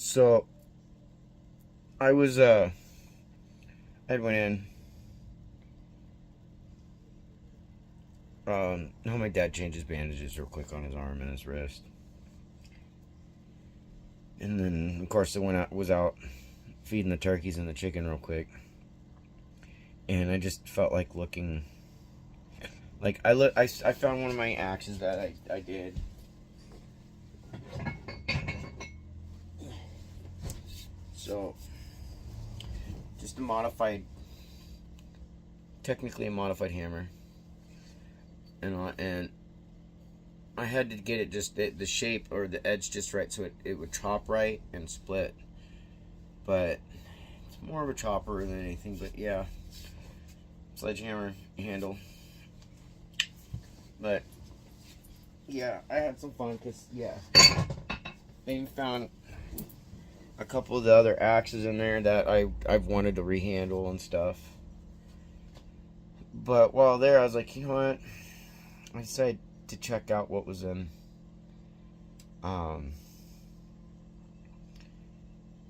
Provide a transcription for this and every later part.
So I was I went in. No, my dad changed his bandages real quick on his arm and his wrist, and then of course I was out feeding the turkeys and the chicken real quick, and I just felt like looking. Like I found one of my axes that I did. So just a modified, technically a modified hammer, and I had to get it just the shape or the edge just right so it would chop right and split. But it's more of a chopper than anything. But yeah, sledgehammer handle. But yeah, I had some fun because yeah, I even found a couple of the other axes in there that I've wanted to rehandle and stuff. But while there, I was like, you know what? I decided to check out what was in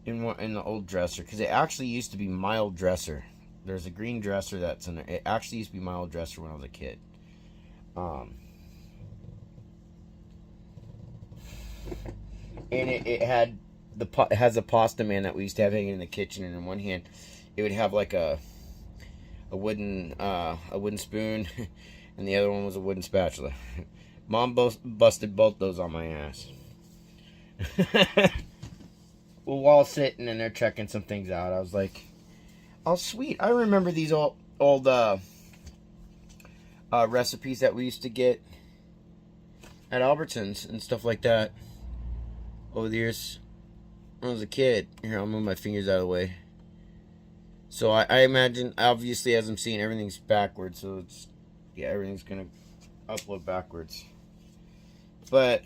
the old dresser, because it actually used to be my old dresser. There's a green dresser that's in there. It actually used to be my old dresser when I was a kid. And it has a pasta man that we used to have hanging in the kitchen, and in one hand it would have like a wooden spoon, and the other one was a wooden spatula. Mom busted both those on my ass. Well, while sitting and they're checking some things out, I was like, "Oh, sweet! I remember these old recipes that we used to get at Albertsons and stuff like that over the years when I was a kid." Here, I'll move my fingers out of the way. So I imagine, obviously, as I'm seeing, everything's backwards. So everything's gonna upload backwards. But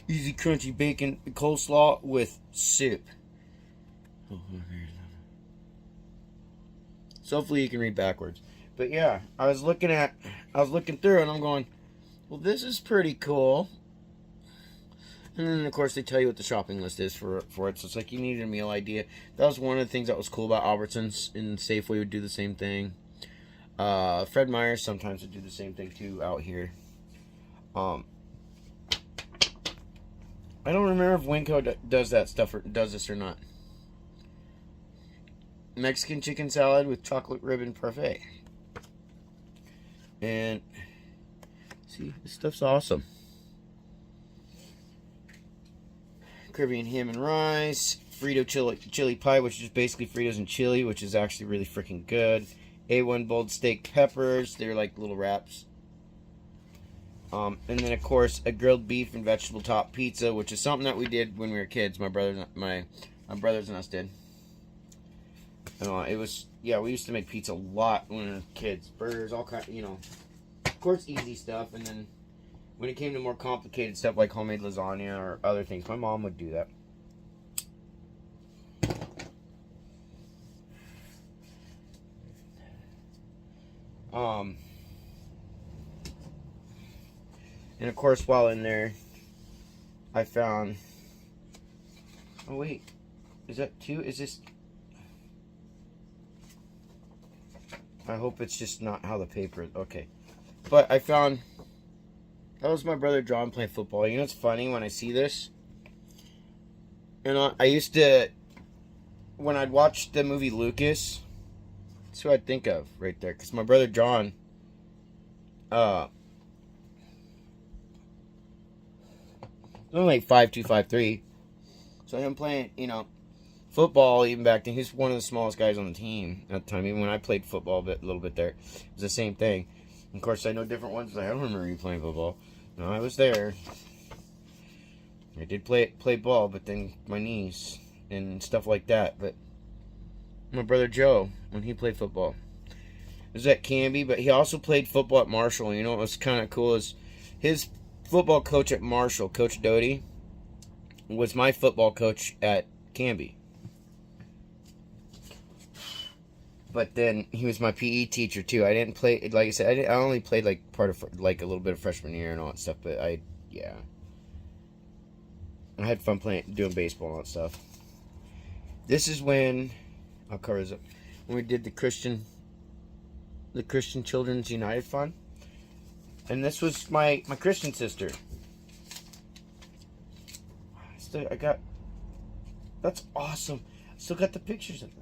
easy crunchy bacon coleslaw with soup. So hopefully you can read backwards. But yeah, I was looking through and I'm going, well, this is pretty cool. And then of course they tell you what the shopping list is for it. So it's like you needed a meal idea. That was one of the things that was cool about Albertsons, and Safeway would do the same thing. Fred Meyer's sometimes would do the same thing too out here. I don't remember if Winco does that stuff or does this or not. Mexican chicken salad with chocolate ribbon parfait. And see, this stuff's awesome. Caribbean ham and rice, Frito chili pie, which is basically Fritos and chili, which is actually really freaking good. A1 bold steak peppers, they're like little wraps. And then of course a grilled beef and vegetable top pizza, which is something that we did when we were kids. My brothers and us did. It was, yeah, we used to make pizza a lot when we were kids. Burgers, all kind, of course, easy stuff. And then when it came to more complicated stuff like homemade lasagna or other things, my mom would do that. And of course, while in there, I found, oh wait, is that two? Is this, I hope it's just not how the paper, okay. But I found, that was my brother John playing football. You know what's funny when I see this? I used to, when I'd watch the movie Lucas, that's who I'd think of right there. Because my brother John, only like 5'2", 5'3". So him playing, football even back then, he's one of the smallest guys on the team at the time. Even when I played football a little bit there, it was the same thing. And of course, I know different ones. Like, I don't remember you playing football. No, I was there. I did play ball, but then my knees and stuff like that. But my brother Joe, when he played football, it was at Canby, but he also played football at Marshall. You know what was kind of cool is his football coach at Marshall, Coach Doty, was my football coach at Canby. But then he was my PE teacher too. I didn't play, like I said, I only played like part of like a little bit of freshman year and all that stuff. But yeah, I had fun doing baseball and all that stuff. This is when I'll cover this up. When we did the Christian Children's United Fund, and this was my Christian sister. I got, that's awesome. I still got the pictures of them.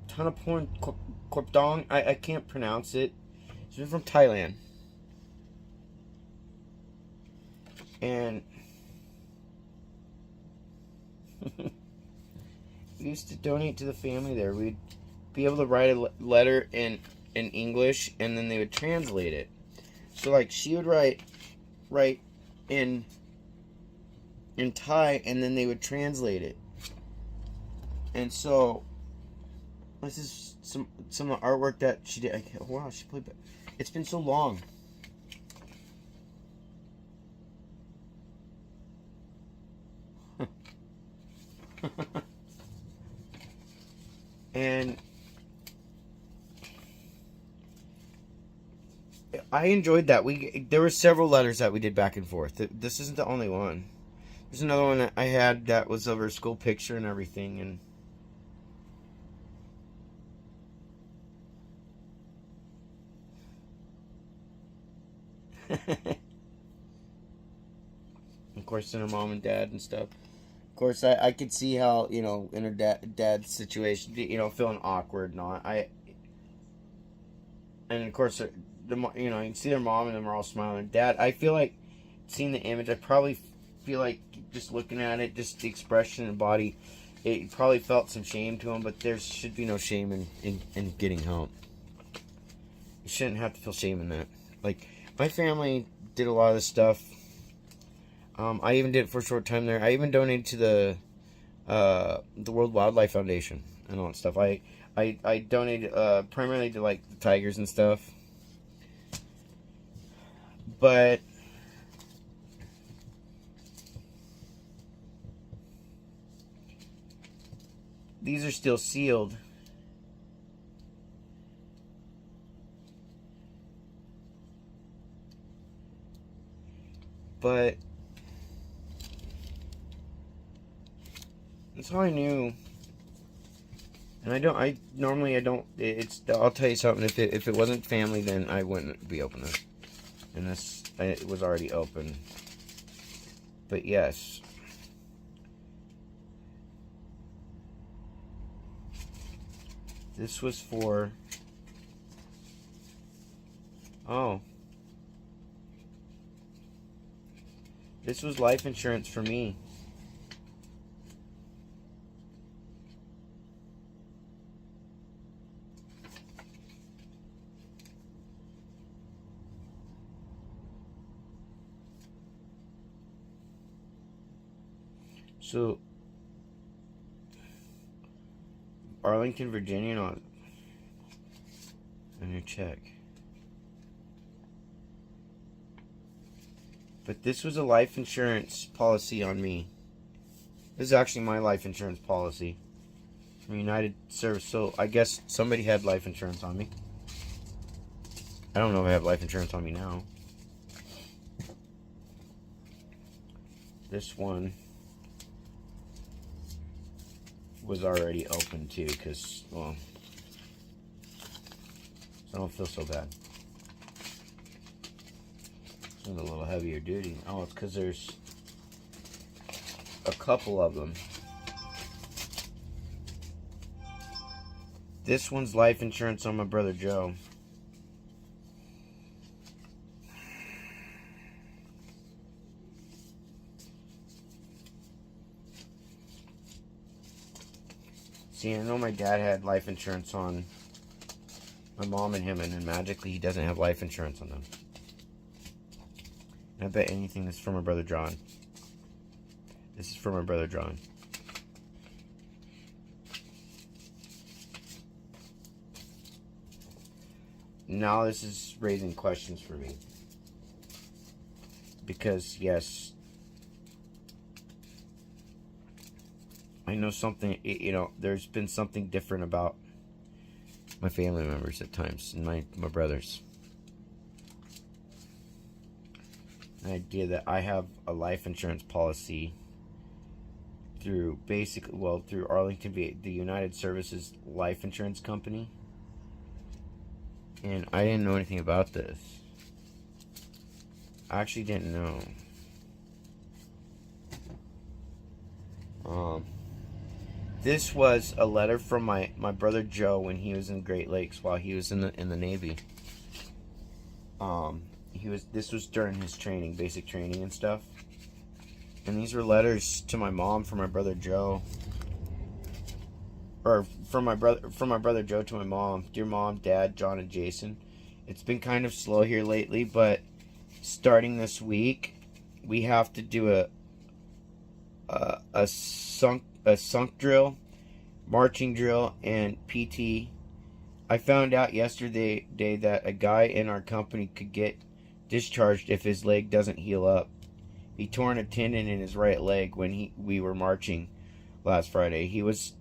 Thanaporn Korpdong. I can't pronounce it. She's from Thailand. And we used to donate to the family there. We'd be able to write a letter in English, and then they would translate it. So like she would write in Thai, and then they would translate it. And so this is some of the artwork that she did. Wow, she played. It's been so long. And I enjoyed that. There were several letters that we did back and forth. This isn't the only one. There's another one that I had that was of her school picture and everything, and of course, in her mom and dad and stuff. Of course, I could see how, in her dad's situation, feeling awkward and all. And of course, you can see their mom and them are all smiling. Dad, I feel like seeing the image, I probably feel like just looking at it, just the expression and body, it probably felt some shame to him, but there should be no shame in getting help. You shouldn't have to feel shame in that. Like, my family did a lot of this stuff. I even did it for a short time there. I even donated to the World Wildlife Foundation and all that stuff. I donated primarily to like the tigers and stuff. But these are still sealed. But that's how I knew. And I normally don't. I'll tell you something. If it wasn't family, then I wouldn't be opening it. And it was already open. But yes. This was for. Oh. This was life insurance for me. So, Arlington, Virginia, on your check. But this was a life insurance policy on me. This is actually my life insurance policy from United Service. So I guess somebody had life insurance on me. I don't know if I have life insurance on me now. This one was already open too, because, well, I don't feel so bad. It's a little heavier duty. Oh, it's because there's a couple of them. This one's life insurance on my brother Joe. See, I know my dad had life insurance on my mom and him, and then magically he doesn't have life insurance on them. And I bet anything this is from my brother John. This is from my brother John. Now this is raising questions for me. Because, yes, I know something, there's been something different about my family members at times, and my brothers. The idea that I have a life insurance policy through through Arlington, the United Services Life Insurance Company, and I didn't know anything about this. I actually didn't know. This was a letter from my brother Joe when he was in Great Lakes while he was in the Navy. This was during his training, basic training and stuff. And these were letters to my mom from my brother Joe. Or from my brother Joe to my mom. Dear Mom, Dad, John, and Jason. It's been kind of slow here lately, but starting this week, we have to do a sunk drill, marching drill, and PT. I found out yesterday that a guy in our company could get discharged if his leg doesn't heal up. He torn a tendon in his right leg when we were marching last Friday. He was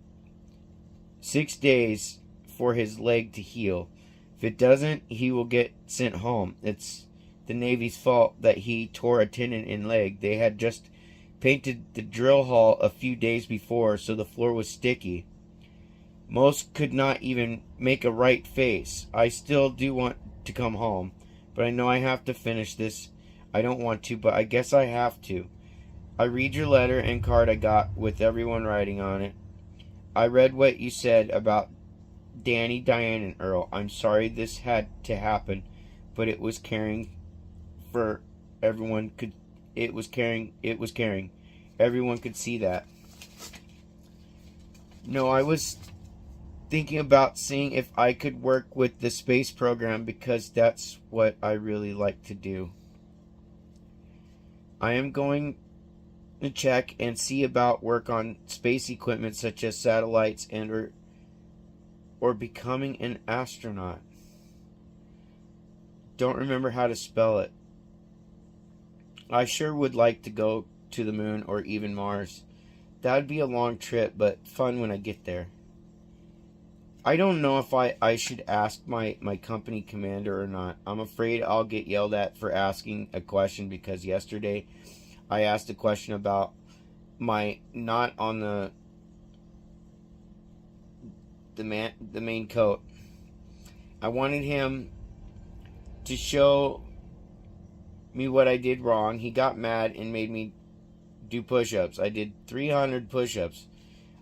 6 days for his leg to heal. If it doesn't, he will get sent home. It's the Navy's fault that he tore a tendon in leg. They had just painted the drill hall a few days before, so the floor was sticky. Most could not even make a right face. I still do want to come home, but I know I have to finish this. I don't want to, but I guess I have to. I read your letter and card I got with everyone writing on it. I read what you said about Danny, Diane, and Earl. I'm sorry this had to happen, but it was caring for everyone could. It was caring. Everyone could see that. No, I was thinking about seeing if I could work with the space program because that's what I really like to do. I am going to check and see about work on space equipment such as satellites and or becoming an astronaut. Don't remember how to spell it. I sure would like to go to the moon or even Mars. That would be a long trip, but fun when I get there. I don't know if I should ask my company commander or not. I'm afraid I'll get yelled at for asking a question because yesterday I asked a question about my not on the main coat. I wanted him to show me what I did wrong. He got mad and made me do push-ups. I did 300 push-ups.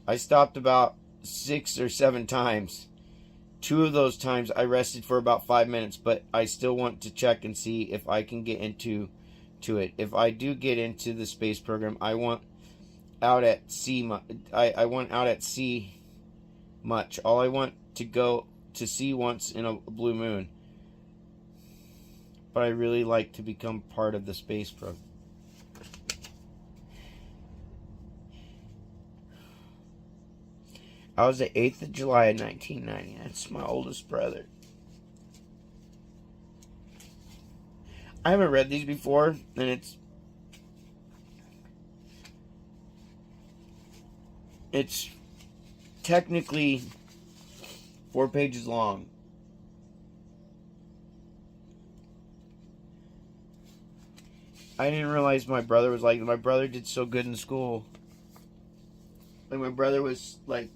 I stopped about 6 or 7 times. 2 of those times I rested for about 5 minutes, but I still want to check and see if I can get into it. If I do get into the space program, I want out at sea. I want out at sea much. All I want to go to sea once in a blue moon. But I really like to become part of the space program. I was the 8th of July of 1990. That's my oldest brother. I haven't read these before, and it's technically 4 pages long. I didn't realize my brother was like, my brother did so good in school. Like, my brother was like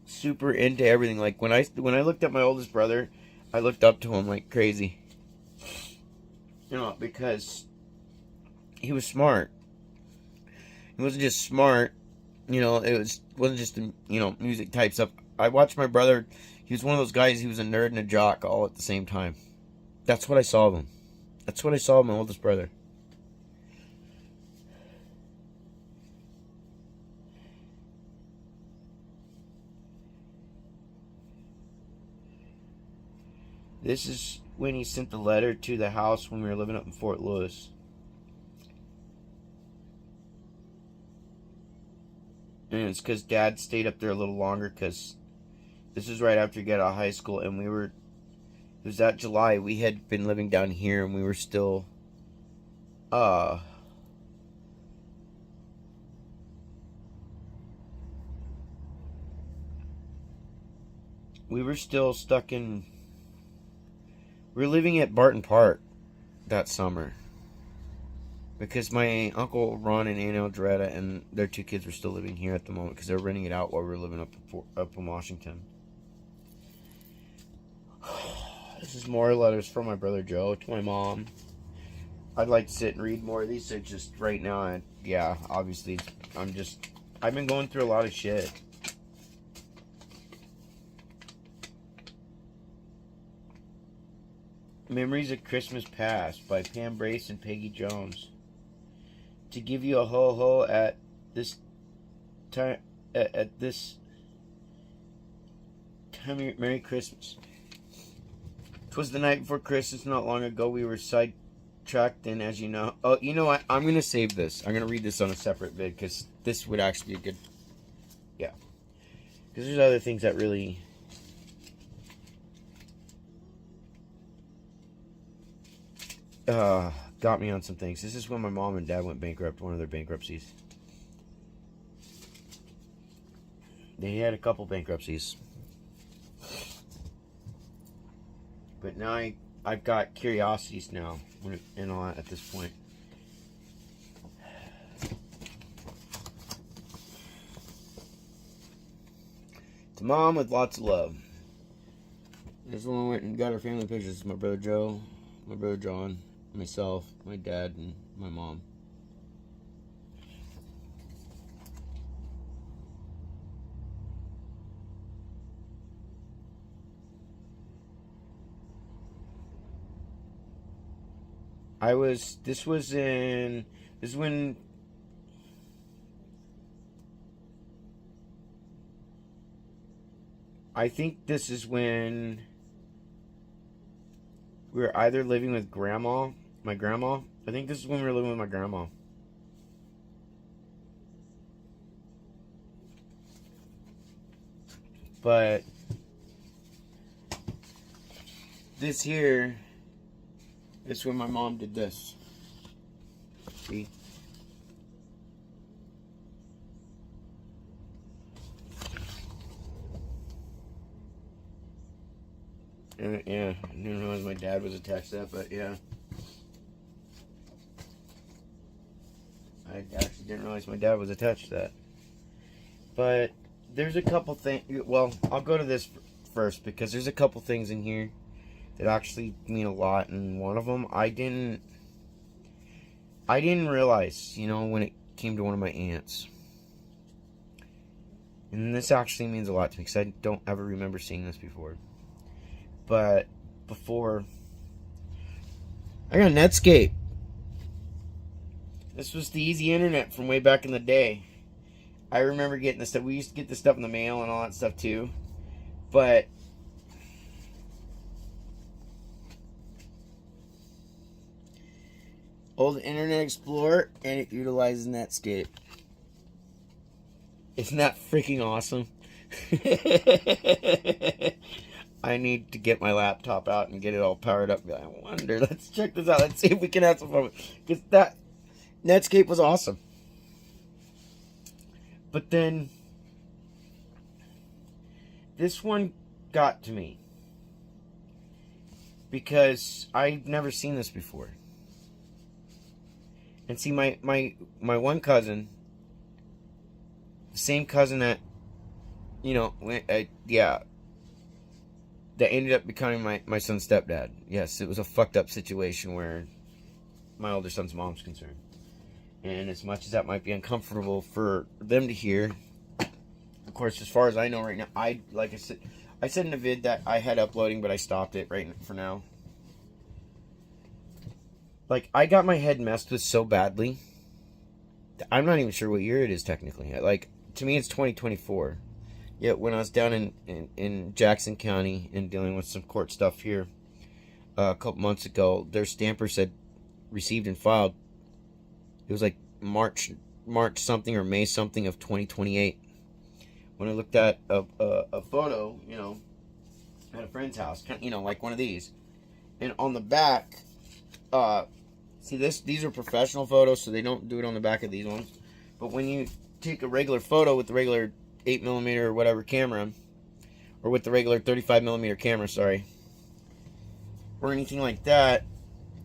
super into everything. Like, when I looked at my oldest brother, I looked up to him like crazy. You know, because he was smart. He wasn't just smart, you know, wasn't just, you know, music type stuff. I watched my brother. He was one of those guys. He was a nerd and a jock all at the same time. That's what I saw of him. That's what I saw of my oldest brother. This is when he sent the letter to the house when we were living up in Fort Lewis. And it's because Dad stayed up there a little longer because this is right after he got out of high school, and it was that July. We had been living down here, and we were still, we were still stuck in... We were living at Barton Park that summer. Because my Uncle Ron and Aunt Eldretta and their 2 kids were still living here at the moment. Because they were renting it out while we were living up in Washington. This is more letters from my brother Joe to my mom. I'd like to sit and read more of these. So just right now, yeah, obviously, I've been going through a lot of shit. Memories of Christmas Past by Pam Brace and Peggy Jones. To give you a ho-ho at this time, at this time of Merry Christmas. 'Twas the night before Christmas, not long ago, we were sidetracked, and as you know... Oh, you know what? I'm going to save this. I'm going to read this on a separate vid, because this would actually be a good... Yeah. Because there's other things that really... got me on some things. This is when my mom and dad went bankrupt, one of their bankruptcies. They had a couple bankruptcies. But now I've got curiosities now and all that at this point. To Mom with lots of love. This one went and got our family pictures. My brother Joe, my brother John, myself, my dad, and my mom. This is when I think this is when we were either living with my grandma. I think this is when we were living with my grandma. But this here is when my mom did this. See? And, yeah, I didn't realize my dad was attached to that, but yeah. I actually didn't realize my dad was attached to that. But there's a couple things. Well, I'll go to this first because there's a couple things in here that actually mean a lot, and one of them I didn't realize, you know, when it came to one of my aunts. And this actually means a lot to me because I don't ever remember seeing this before. But before, I got Netscape. This was the easy internet from way back in the day. I remember getting this stuff. We used to get this stuff in the mail and all that stuff too. But old Internet Explorer, and it utilizes Netscape. Isn't that freaking awesome? I need to get my laptop out and get it all powered up. I wonder, let's check this out. Let's see if we can have some fun. Because that Netscape was awesome. But then this one got to me because I've never seen this before. And see, my one cousin, the same cousin that, you know, that ended up becoming my son's stepdad. Yes, it was a fucked up situation where my older son's mom's concerned. And as much as that might be uncomfortable for them to hear, of course, as far as I know right now, I said in a vid that I had uploading, but I stopped it right for now. Like, I got my head messed with so badly. I'm not even sure what year it is technically. Like, to me, it's 2024. Yet when I was down in Jackson County and dealing with some court stuff here a couple months ago, their stamper said received and filed. It was like March something or May something of 2028. When I looked at a photo, you know, at a friend's house, you know, like one of these, and on the back, see these are professional photos, so they don't do it on the back of these ones. But when you take a regular photo with the regular 8mm or whatever camera, or with the regular 35mm camera, sorry, or anything like that,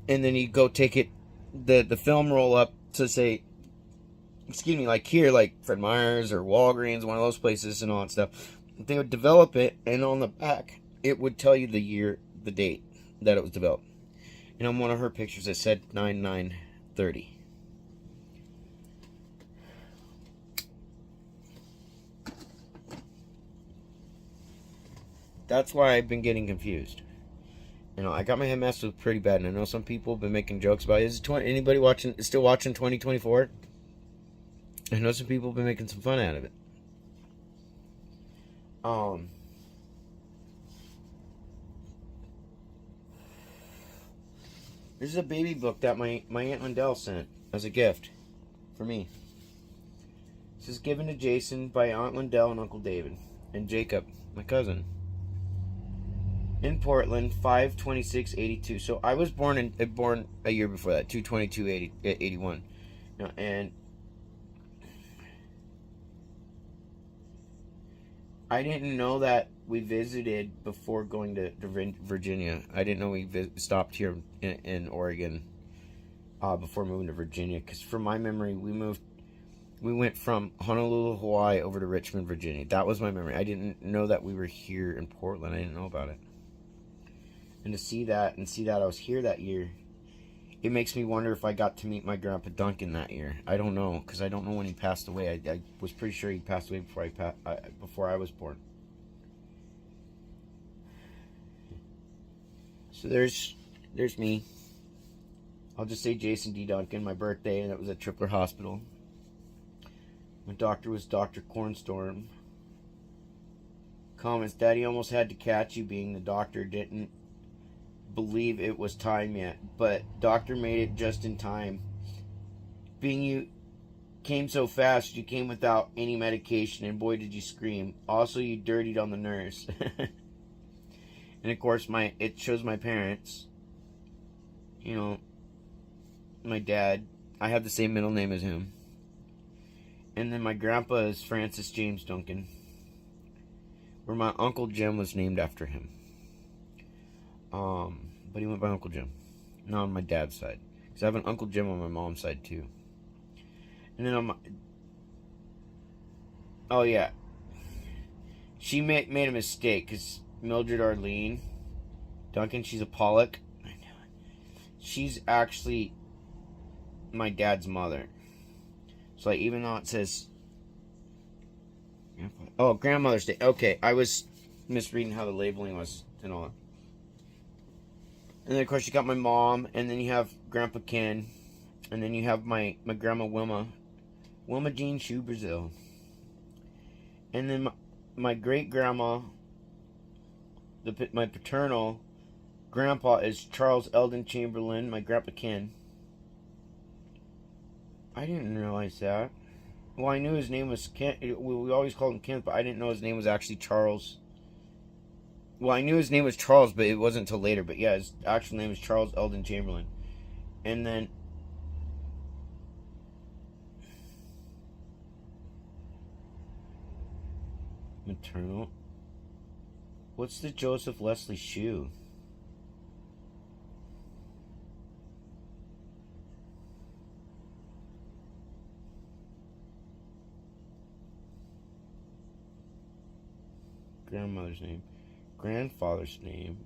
and then you go take it, the film roll up to say, excuse me, like here, like Fred Meyer's or Walgreens, one of those places and all that stuff, they would develop it, and on the back, it would tell you the year, the date that it was developed. And on one of her pictures, it said 9/9/30. That's why I've been getting confused. You know, I got my head messed with pretty bad, and I know some people have been making jokes about it. Is anybody still watching 2024? I know some people have been making some fun out of it. This is a baby book that my Aunt Lindell sent as a gift for me. This is given to Jason by Aunt Lindell and Uncle David and Jacob, my cousin, in Portland, 5/26/82. So I was born a year before that, 2/22/81. You know, and I didn't know that we visited before going to Virginia. I didn't know we stopped here in Oregon before moving to Virginia. Because from my memory, we went from Honolulu, Hawaii, over to Richmond, Virginia. That was my memory. I didn't know that we were here in Portland. I didn't know about it. And to see that, I was here that year, it makes me wonder if I got to meet my Grandpa Duncan that year. I don't know, because I don't know when he passed away. I was pretty sure he passed away before I was born. So there's me. I'll just say Jason D. Duncan, my birthday, and it was at Tripler Hospital. My doctor was Dr. Cornstorm. Comments, Daddy almost had to catch you, being the doctor didn't believe it was time yet, but doctor made it just in time. Being you came so fast, you came without any medication, and boy did you scream. Also, you dirtied on the nurse. And of course, it shows my parents. You know, my dad. I have the same middle name as him. And then my grandpa is Francis James Duncan, where my Uncle Jim was named after him. But he went by Uncle Jim. Not on my dad's side. Because I have an Uncle Jim on my mom's side, too. And then on my... Oh, yeah. She made a mistake, because Mildred Arlene Duncan, she's a Pollock. I know it. She's actually my dad's mother. So, like, even though it says... Oh, Grandmother's Day. Okay, I was misreading how the labeling was and all that. And then, of course, you got my mom, and then you have Grandpa Ken, and then you have my Grandma Wilma Jean Shoe Brazil. And then my great-grandma, my paternal grandpa is Charles Eldon Chamberlain, my Grandpa Ken. I didn't realize that. Well, I knew his name was Ken. We always called him Ken, but I didn't know his name was actually Charles. Well, I knew his name was Charles, but it wasn't until later. But yeah, his actual name is Charles Eldon Chamberlain. And then... maternal... What's the Joseph Leslie shoe? Grandmother's name. Grandfather's name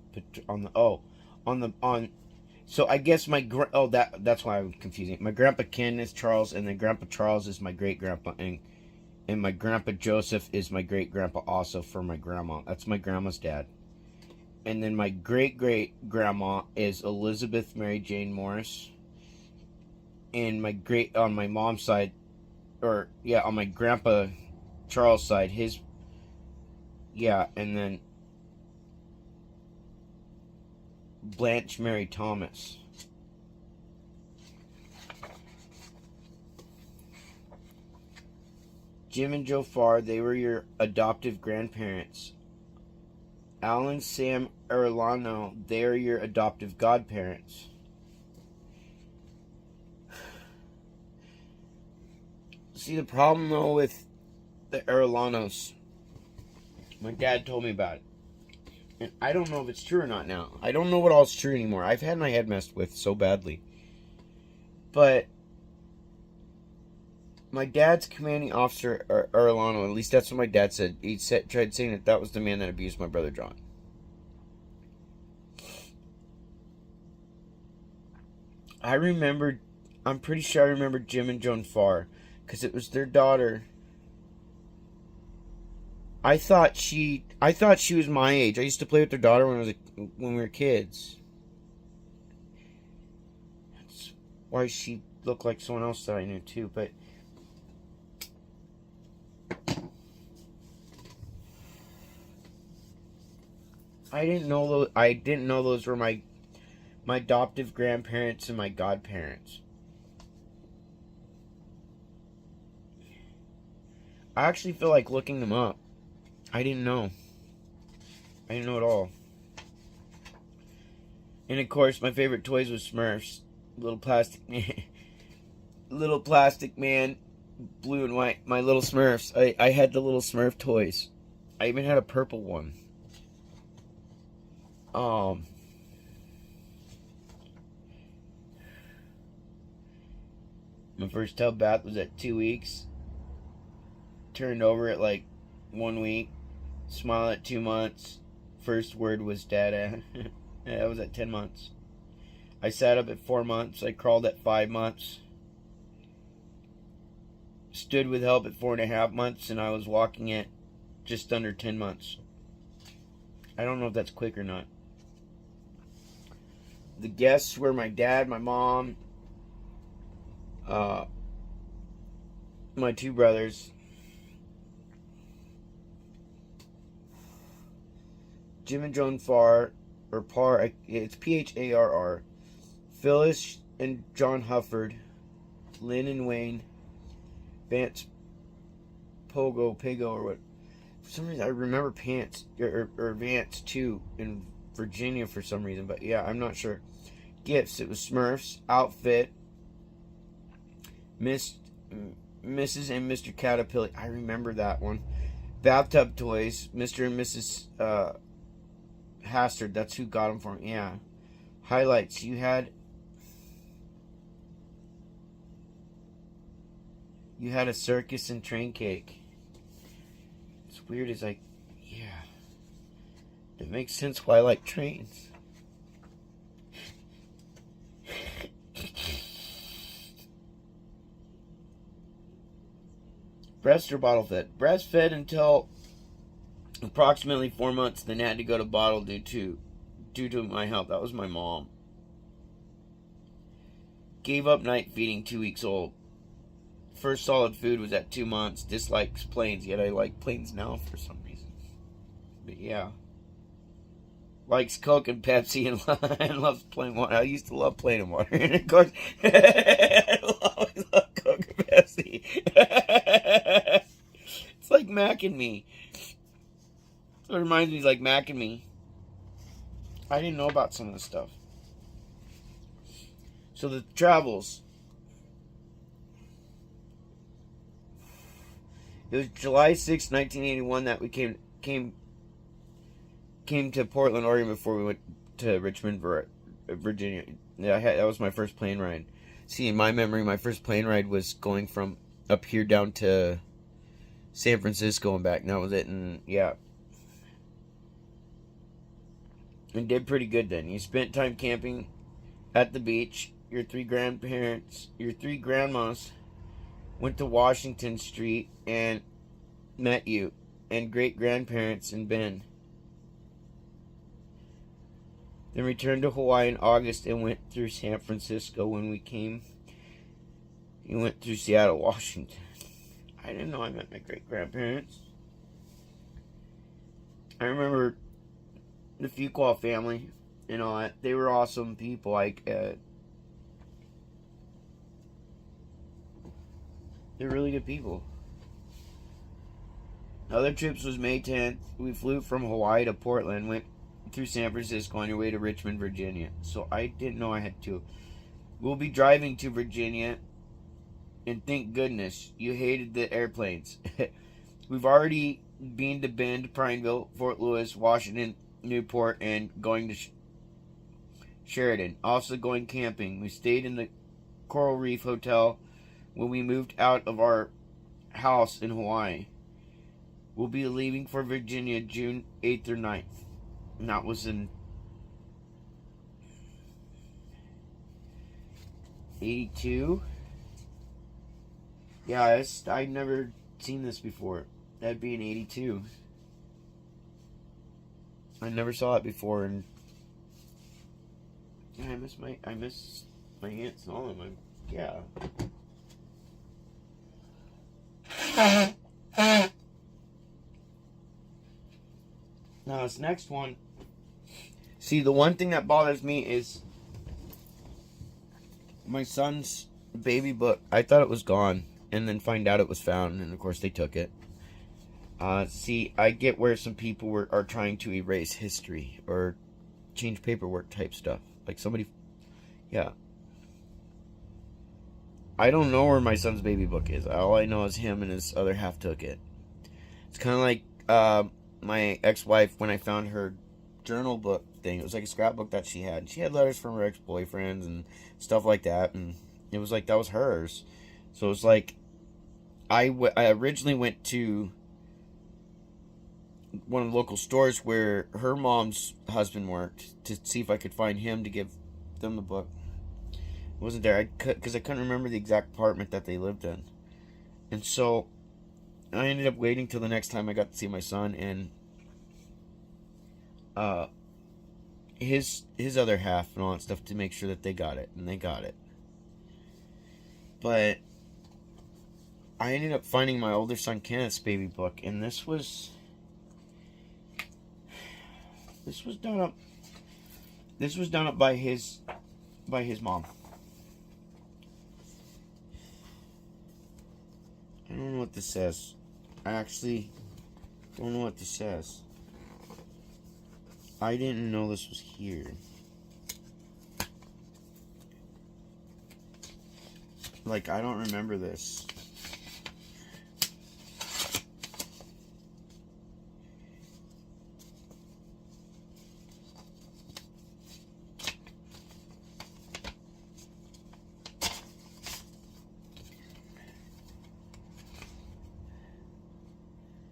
so I guess that's why I'm confusing. My Grandpa Ken is Charles, and then Grandpa Charles is my great grandpa, and my Grandpa Joseph is my great grandpa also for my grandma. That's my grandma's dad. And then my great great grandma is Elizabeth Mary Jane Morris. And on my mom's side, on my Grandpa Charles side, and then Blanche Mary Thomas. Jim and Joe Farr, they were your adoptive grandparents. Alan Sam Erlano, they are your adoptive godparents. See, the problem though with the Erlanos, My dad told me about it. And I don't know if it's true or not now. I don't know what all's true anymore. I've had my head messed with so badly. But my dad's commanding officer, Arellano, at least that's what my dad said. He tried saying that was the man that abused my brother John. I'm pretty sure I remember Jim and Joan Farr, because it was their daughter. I thought she was my age. I used to play with their daughter when we were kids. That's why she looked like someone else that I knew too. But I didn't know those were my adoptive grandparents and my godparents. I actually feel like looking them up. I didn't know at all. And of course, my favorite toys was Smurfs. Little plastic man, blue and white. My little Smurfs. I had the little Smurf toys. I even had a purple one. My first tub bath was at 2 weeks. Turned over at like 1 week. Smile at 2 months. First word was dada. That was at 10 months. I sat up at 4 months. I crawled at 5 months. Stood with help at 4.5 months, and I was walking at just under 10 months. I don't know if that's quick or not. The guests were my dad, my mom, my 2 brothers, Jim and Joan Farr, or Parr, it's Pharr, Phyllis and John Hufford, Lynn and Wayne, Vance Pago, or what? For some reason, I remember Vance too in Virginia for some reason, but yeah, I'm not sure. Gifts, it was Smurfs, outfit, Mrs. and Mr. Caterpillar. I remember that one. Bathtub toys, Mr. and Mrs. Hastard. That's who got them for me. Yeah. Highlights. You had a circus and train cake. It's weird. It's like, yeah, it makes sense why I like trains. Breast or bottle fed? Breastfed until approximately 4 months, then had to go to bottle due to my health. That was my mom. Gave up night feeding 2 weeks old. First solid food was at 2 months. Dislikes planes, yet I like planes now for some reason. But yeah. Likes Coke and Pepsi and loves plain water. I used to love plain water. And of course, I always love Coke and Pepsi. It's like Mac and Me. It reminds me, like Mac and Me. I didn't know about some of this stuff. So the travels. It was July 6, 1981 that we came to Portland, Oregon before we went to Richmond, Virginia. Yeah, that was my first plane ride. See, in my memory, my first plane ride was going from up here down to San Francisco and back. And that was it. And yeah. And did pretty good then. You spent time camping at the beach. Your 3 grandmas went to Washington Street and met you. And great-grandparents and Ben. Then returned to Hawaii in August and went through San Francisco when we came. You went through Seattle, Washington. I didn't know I met my great-grandparents. I remember the Fuqua family and all that. They were awesome people. They're really good people. Other trips was May 10th. We flew from Hawaii to Portland, went through San Francisco on your way to Richmond, Virginia. So I didn't know I had to. We'll be driving to Virginia, and thank goodness you hated the airplanes. We've already being to Bend, Prineville, Fort Lewis, Washington, Newport, and going to Sheridan. Also going camping. We stayed in the Coral Reef Hotel when we moved out of our house in Hawaii. We'll be leaving for Virginia June 8th or 9th. And that was in 82. Yeah, I'd never seen this before. That'd be in 82. I never saw it before, and yeah, I miss my aunts and all of them. Yeah. Now this next one. See, the one thing that bothers me is my son's baby book. I thought it was gone, and then find out it was found, and of course they took it. See, I get where some people are trying to erase history or change paperwork type stuff. Like somebody, yeah. I don't know where my son's baby book is. All I know is him and his other half took it. It's kind of like my ex-wife, when I found her journal book thing. It was like a scrapbook that she had. She had letters from her ex-boyfriends and stuff like that, and it was like that was hers. So it was like I originally went to one of the local stores where her mom's husband worked to see if I could find him to give them the book. It wasn't there because I couldn't remember the exact apartment that they lived in, and so I ended up waiting till the next time I got to see my son, and his other half and all that stuff to make sure that they got it, and they got it. But I ended up finding my older son Kenneth's baby book, and this was done up. This was done up by his mom. I don't know what this says. I actually don't know what this says. I didn't know this was here. Like, I don't remember this.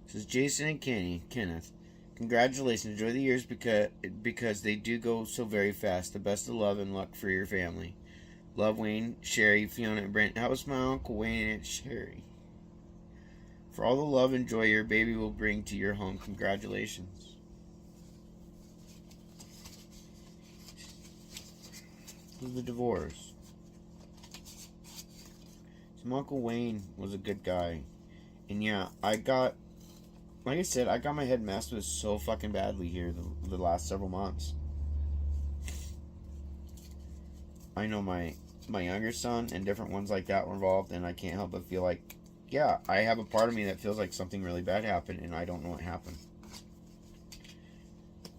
This is Jason and Kenneth. Congratulations. Enjoy the years because they do go so very fast. The best of love and luck for your family. Love, Wayne, Sherry, Fiona, and Brent. That was my Uncle Wayne and Aunt Sherry. For all the love and joy your baby will bring to your home. Congratulations. This is the divorce. So my Uncle Wayne was a good guy. And yeah, like I said, I got my head messed with so fucking badly here the last several months. I know my younger son and different ones like that were involved, and I can't help but feel like, yeah, I have a part of me that feels like something really bad happened, and I don't know what happened.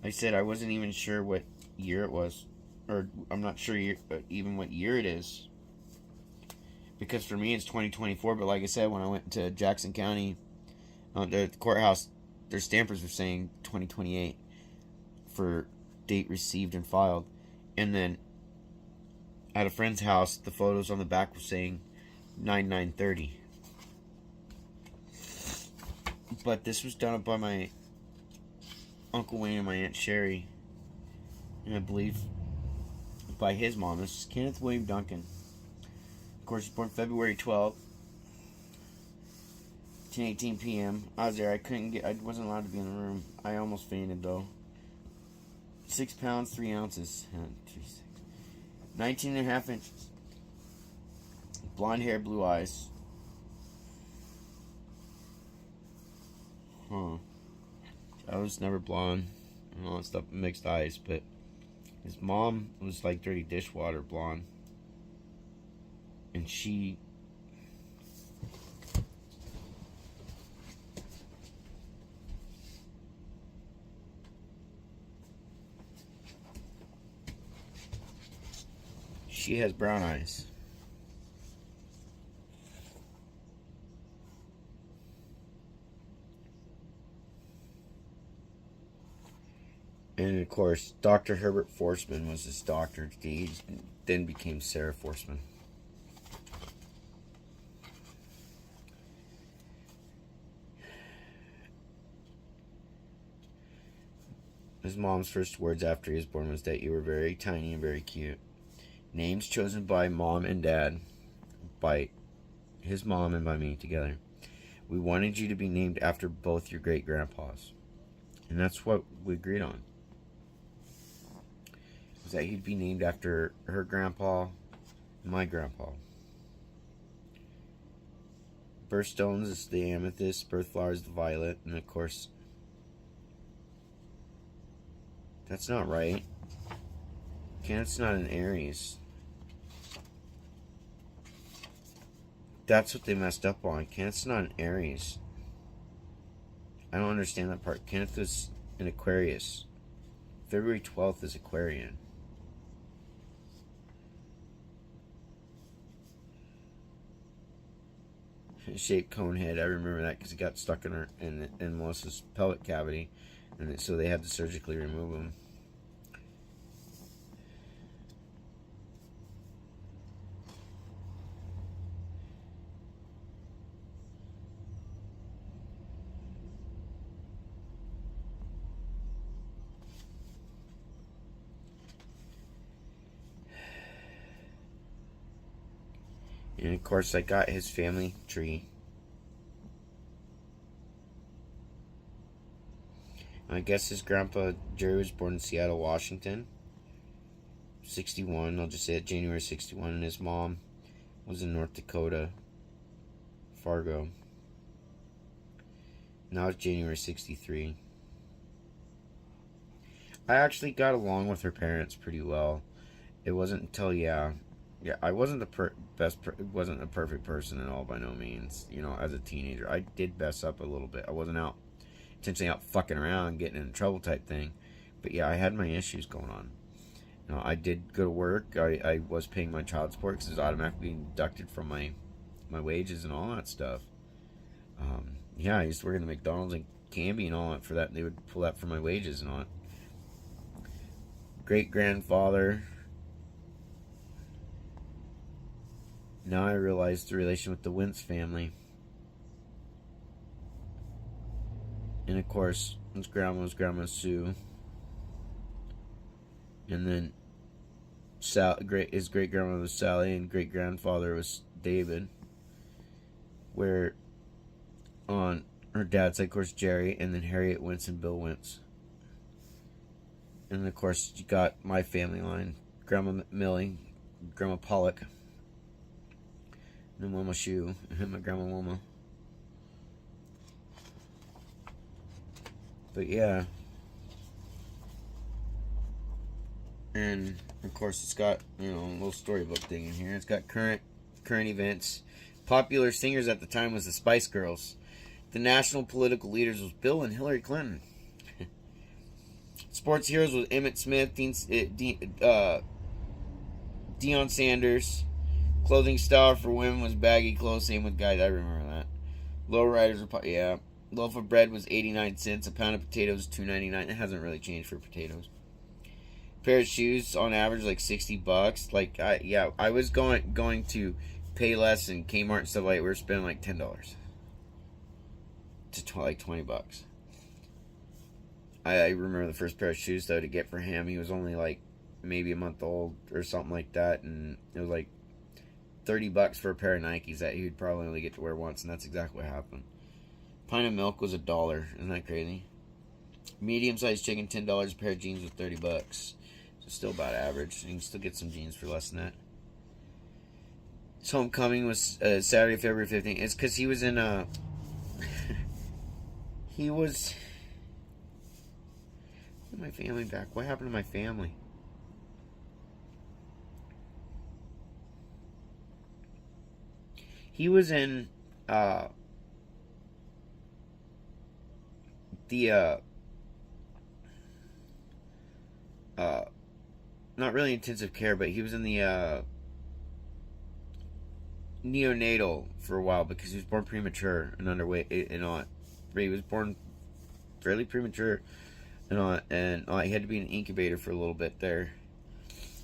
Like I said, I wasn't even sure what year it was, or I'm not sure even what year it is, because for me it's 2024, but like I said, when I went to Jackson County, the courthouse, their stampers were saying 2028 for date received and filed. And then at a friend's house, the photos on the back were saying 9/9/30. But this was done up by my Uncle Wayne and my Aunt Sherry. And I believe by his mom. This is Kenneth William Duncan. Of course, he was born February 12th. 10:18 p.m. I was there. I wasn't allowed to be in the room. I almost fainted though. 6 pounds, 3 ounces. 19.5 inches. Blonde hair, blue eyes. Huh. I was never blonde and all that stuff, mixed eyes, but his mom was like dirty dishwater blonde. And she has brown eyes. And of course, Dr. Herbert Forsman was his doctor. He then became Sarah Forsman. His mom's first words after he was born was that you were very tiny and very cute. Names chosen by mom and dad, by his mom and by me together. We wanted you to be named after both your great-grandpas. And that's what we agreed on. Was that he'd be named after her grandpa and my grandpa. Birthstones is the amethyst, birth flower is the violet, and of course, that's not right. Kenneth's not an Aries. That's what they messed up on. Kenneth's not an Aries. I don't understand that part. Kenneth was an Aquarius. February 12th is Aquarian. Shaped cone head. I remember that because it got stuck in Melissa's pelvic cavity, and so they had to surgically remove him. And of course, I got his family tree. I guess his grandpa Jerry was born in Seattle, Washington. 61, I'll just say it, January 61. And his mom was in North Dakota, Fargo. Now it's January 63. I actually got along with her parents pretty well. It wasn't until, I wasn't the wasn't a perfect person at all by no means. You know, as a teenager, I did mess up a little bit. I wasn't intentionally out fucking around, getting in trouble type thing. But yeah, I had my issues going on. You know, I did go to work. I was paying my child support because it was automatically deducted from my wages and all that stuff. Yeah, I used to work in the McDonald's and Canby and all that for that. And they would pull that from my wages and all that. Great grandfather. Now I realize the relation with the Wentz family. And of course, his grandma was Grandma Sue. And then his great grandma was Sally, and great grandfather was David. Where on her dad's side, of course, Jerry, and then Harriet Wentz and Bill Wentz. And of course, you got my family line: Grandma Millie, Grandma Pollock, and then Wilma Shue, and my Grandma Wilma. But yeah. And of course, it's got, you know, a little storybook thing in here. It's got current events. Popular singers at the time was the Spice Girls. The national political leaders was Bill and Hillary Clinton. Sports heroes was Emmett Smith, Deion Sanders. Clothing style for women was baggy clothes. Same with guys. I remember that. Lowriders were, yeah. Loaf of bread was 89 cents. A pound of potatoes $2.99. It hasn't really changed for potatoes. Pair of shoes on average like $60. Like I was going to pay less in Kmart and stuff like that. We were spending like $10 to like $20. I remember the first pair of shoes though to get for him. He was only like maybe a month old or something like that, and it was like $30 for a pair of Nikes that he would probably only get to wear once, and that's exactly what happened. Pint of milk was $1. Isn't that crazy? Medium-sized chicken $10. A pair of jeans was $30. So still about average. You can still get some jeans for less than that. His homecoming was Saturday, February 15th. It's because he was in he was. Put my family back. What happened to my family? He was in not really intensive care, but he was in the neonatal for a while because he was born premature and underweight and all. He was born fairly premature. He had to be in an incubator for a little bit there.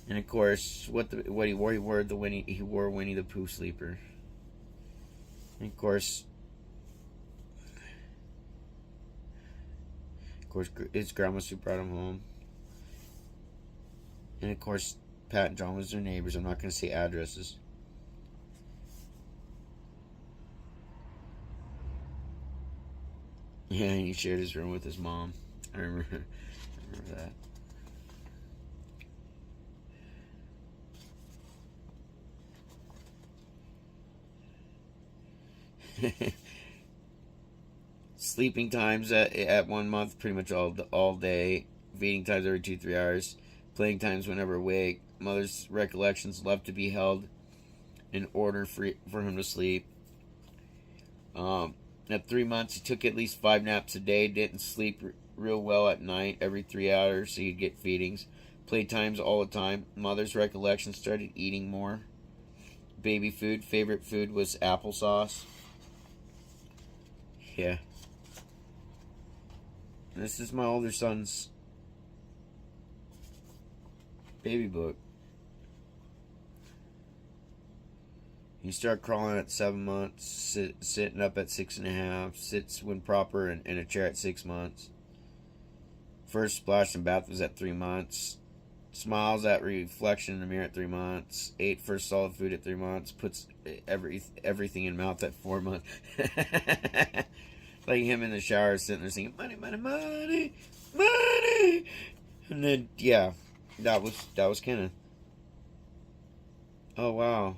And of course, what he wore the Winnie the Pooh sleeper. And of course, his grandma who brought him home. And of course, Pat and John was their neighbors. I'm not going to say addresses. Yeah, and he shared his room with his mom. I remember that. Sleeping times at 1 month, pretty much all day. Feeding times every 2-3 hours. Playing times whenever awake. Mother's recollections left to be held in order for him to sleep. At 3 months, he took at least 5 naps a day. Didn't sleep real well at night. Every 3 hours, so he'd get feedings. Playtimes all the time. Mother's recollections started eating more. Baby food. Favorite food was applesauce. Yeah. This is my older son's baby book. He started crawling at 7 months, sitting up at 6.5, sits when proper in a chair at 6 months. First splash in bath was at 3 months. Smiles at reflection in the mirror at 3 months. Ate first solid food at 3 months. Puts everything in mouth at 4 months. Like him in the shower sitting there singing money, money, money, money. And then yeah, that was Kenneth. Oh wow.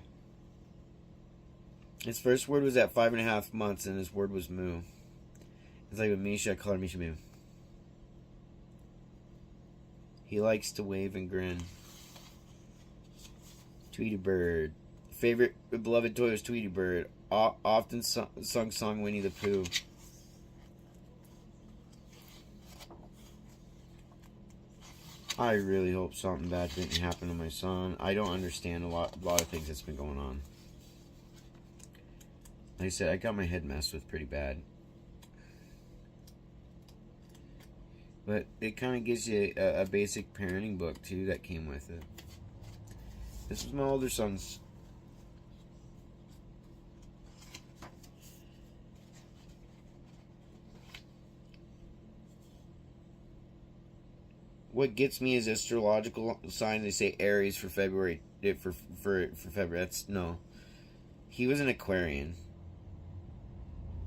His first word was at 5.5 months, and his word was moo. It's like with Misha, I call her Misha Moo. He likes to wave and grin. Tweety Bird. Favorite beloved toy was Tweety Bird. Often sung Winnie the Pooh. I really hope something bad didn't happen to my son. I don't understand a lot of things that's been going on. Like I said, I got my head messed with pretty bad. But it kind of gives you a basic parenting book, too, that came with it. This was my older son's. What gets me is astrological sign. They say Aries for February. For February. That's, no. He was an Aquarian.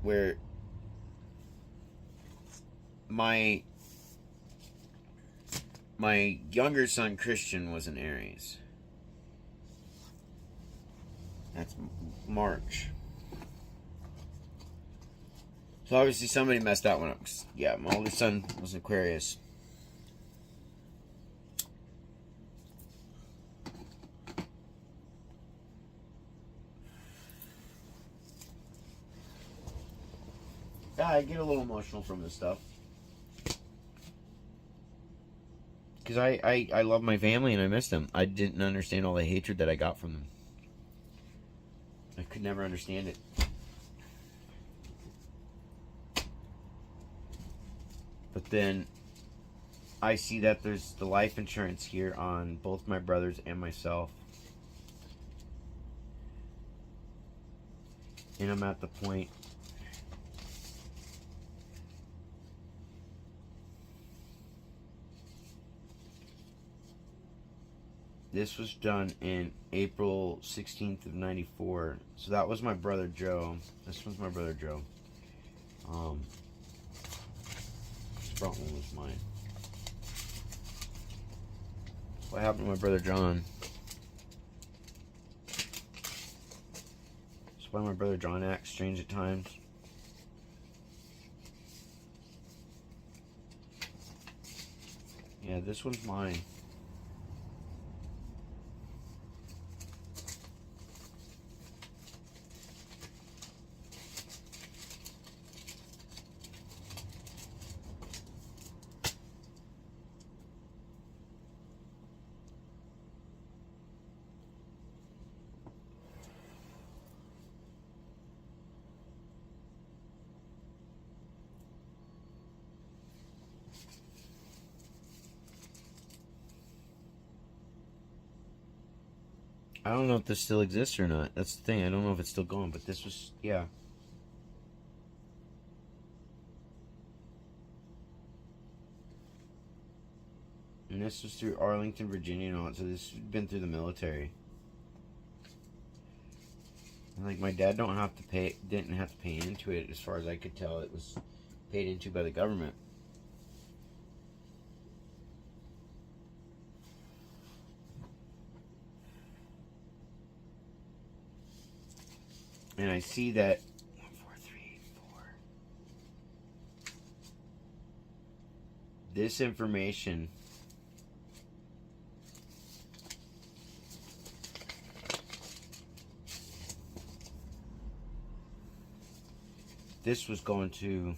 Where my younger son Christian was an Aries. That's March. So obviously somebody messed that one up. Yeah, my older son was an Aquarius. Yeah, I get a little emotional from this stuff. Because I love my family and I miss them. I didn't understand all the hatred that I got from them. I could never understand it. But then I see that there's the life insurance here on both my brothers and myself. And I'm at the point this was done in April 16th of 94. So that was my brother Joe. This was my brother Joe. This front one was mine. What happened to my brother John? That's why my brother John acts strange at times. Yeah, this one's mine. I don't know if this still exists or not. That's the thing. I don't know if it's still going, but this was, yeah. And this was through Arlington, Virginia and all that. So this has been through the military. And like my dad didn't have to pay into it. As far as I could tell, it was paid into by the government. And I see that 1, 4, 3, 4. This information this was going to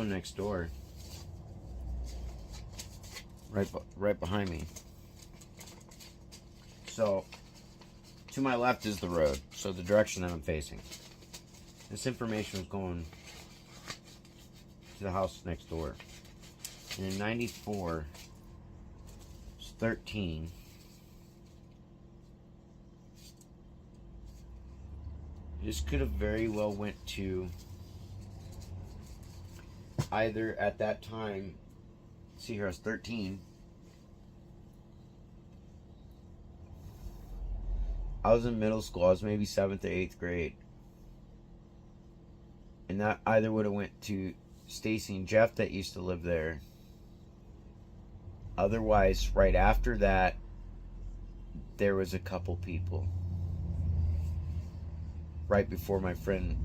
next door, right behind me. So to my left is the road, so the direction that I'm facing. This information was going to the house next door. And in 94, I was 13. This could have very well went to either at that time, see here, I was 13. I was in middle school. I was maybe 7th or 8th grade. And that either would have went to Stacy and Jeff that used to live there. Otherwise, right after that, there was a couple people. Right before my friend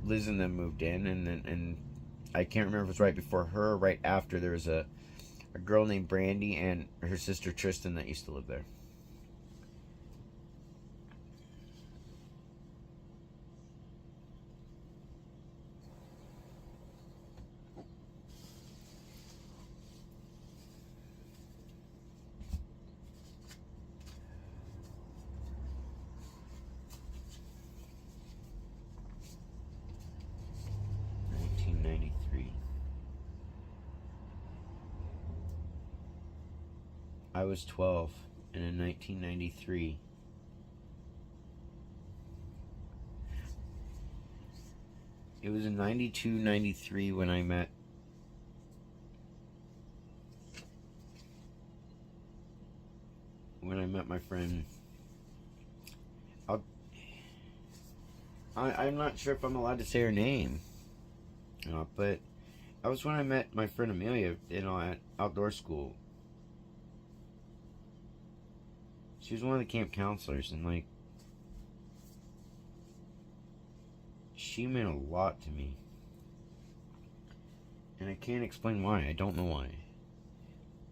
Liz and them moved in, and I can't remember if it was right before her or right after. There was a girl named Brandy and her sister Tristan that used to live there. I was 12, and in 1993, it was in 92, 93 when I met my friend. I'm not sure if I'm allowed to say her name, but that was when I met my friend Amelia, at outdoor school. She was one of the camp counselors, and she meant a lot to me. And I can't explain why. I don't know why.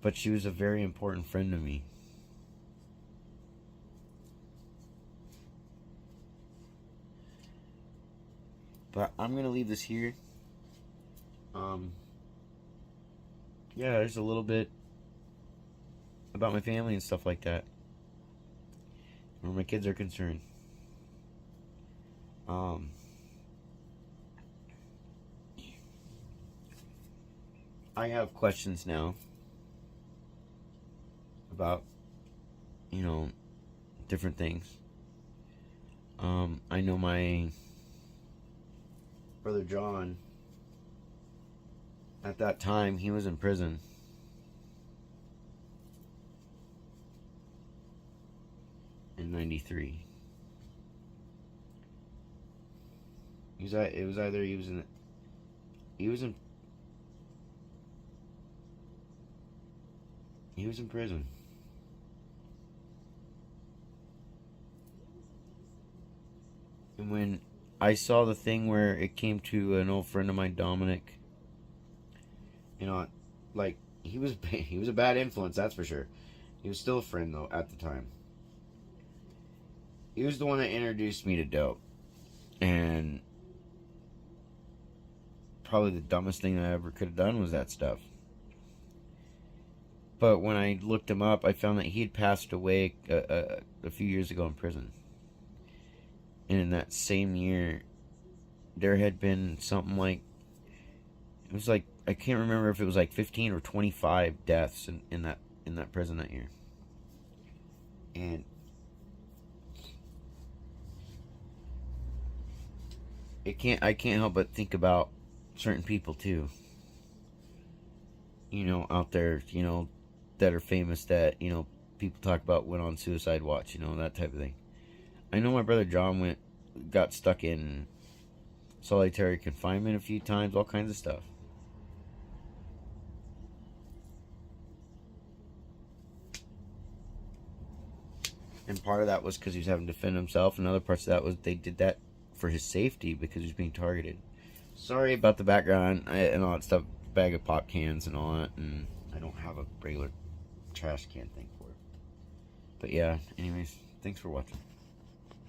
But she was a very important friend to me. But I'm going to leave this here. Yeah, there's a little bit about my family and stuff like that, where my kids are concerned. I have questions now about, different things. I know my brother John, at that time, he was in prison. In 93. He was in prison. And when I saw the thing where it came to an old friend of mine, Dominic, he was a bad influence, that's for sure. He was still a friend though at the time. He was the one that introduced me to dope. And probably the dumbest thing I ever could have done was that stuff. But when I looked him up, I found that he had passed away a few years ago in prison. And in that same year, there had been something like, it was like, I can't remember if it was like 15 or 25 deaths in that prison that year. And I can't help but think about certain people too. You know, out there, you know, that are famous, that, you know, people talk about went on suicide watch, you know, that type of thing. I know my brother John got stuck in solitary confinement a few times, all kinds of stuff. And part of that was because he was having to defend himself, and other parts of that was they did that for his safety because he was being targeted. Sorry about the background and all that stuff, bag of pop cans and all that, and I don't have a regular trash can thing for it. But yeah, anyways, thanks for watching.